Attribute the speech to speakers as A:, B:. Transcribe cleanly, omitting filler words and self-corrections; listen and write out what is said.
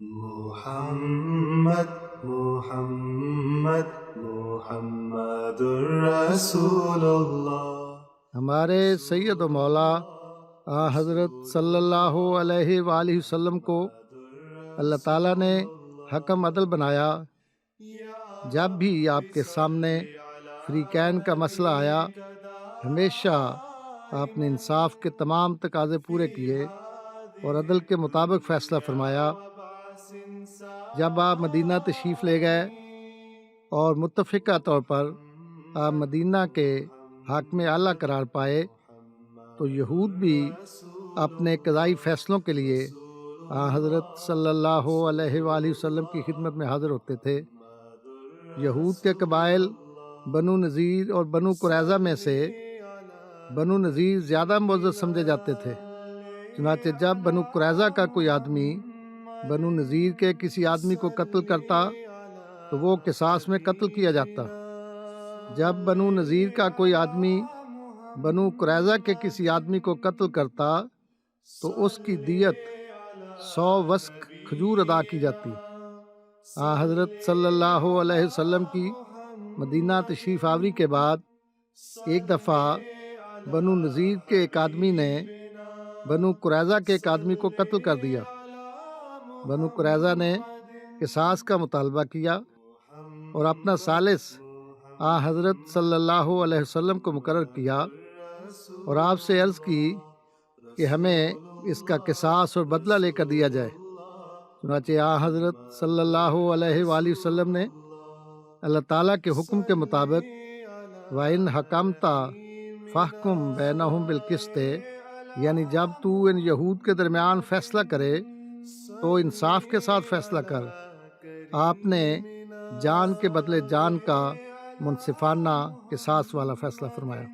A: محمد محمد محمد الرسول اللہ۔
B: ہمارے سید و مولا حضرت صلی اللہ علیہ وآلہ وسلم کو اللہ تعالیٰ نے حکم عدل بنایا۔ جب بھی آپ کے سامنے فریقین کا مسئلہ آیا، ہمیشہ آپ نے انصاف کے تمام تقاضے پورے کیے اور عدل کے مطابق فیصلہ فرمایا۔ جب آپ مدینہ تشریف لے گئے اور متفقہ طور پر آپ مدینہ کے حاکم اعلیٰ قرار پائے، تو یہود بھی اپنے قضائی فیصلوں کے لیے حضرت صلی اللہ علیہ وآلہ وسلم کی خدمت میں حاضر ہوتے تھے۔ یہود کے قبائل بنو نذیر اور بنو قریظہ میں سے بنو نذیر زیادہ معزز سمجھے جاتے تھے، چنانچہ جب بنو قریظہ کا کوئی آدمی بنو نذیر کے کسی آدمی کو قتل کرتا تو وہ قصاص میں قتل کیا جاتا۔ جب بنو نذیر کا کوئی آدمی بنو قریظہ کے کسی آدمی کو قتل کرتا تو اس کی دیت 100 وسق کھجور ادا کی جاتی۔ حضرت صلی اللہ علیہ وسلم کی مدینہ تشریف آوری کے بعد ایک دفعہ بنو نذیر کے ایک آدمی نے بنو قریظہ کے ایک آدمی کو قتل کر دیا۔ بنو قریظہ نے قصاص کا مطالبہ کیا اور اپنا ثالث حضرت صلی اللہ علیہ وسلم کو مقرر کیا اور آپ سے عرض کی کہ ہمیں اس کا قصاص اور بدلہ لے کر دیا جائے۔ چنانچہ حضرت صلی اللہ علیہ وآلہ وسلم نے اللہ تعالیٰ کے حکم کے مطابق وَإِنْ حَكَمْتَ فَاحْكُمْ بَيْنَهُمْ بِالْقِسْطِ، یعنی جب تو ان یہود کے درمیان فیصلہ کرے تو انصاف کے ساتھ فیصلہ کر۔ آپ نے جان کے بدلے جان کا منصفانہ قصاص والا فیصلہ فرمایا۔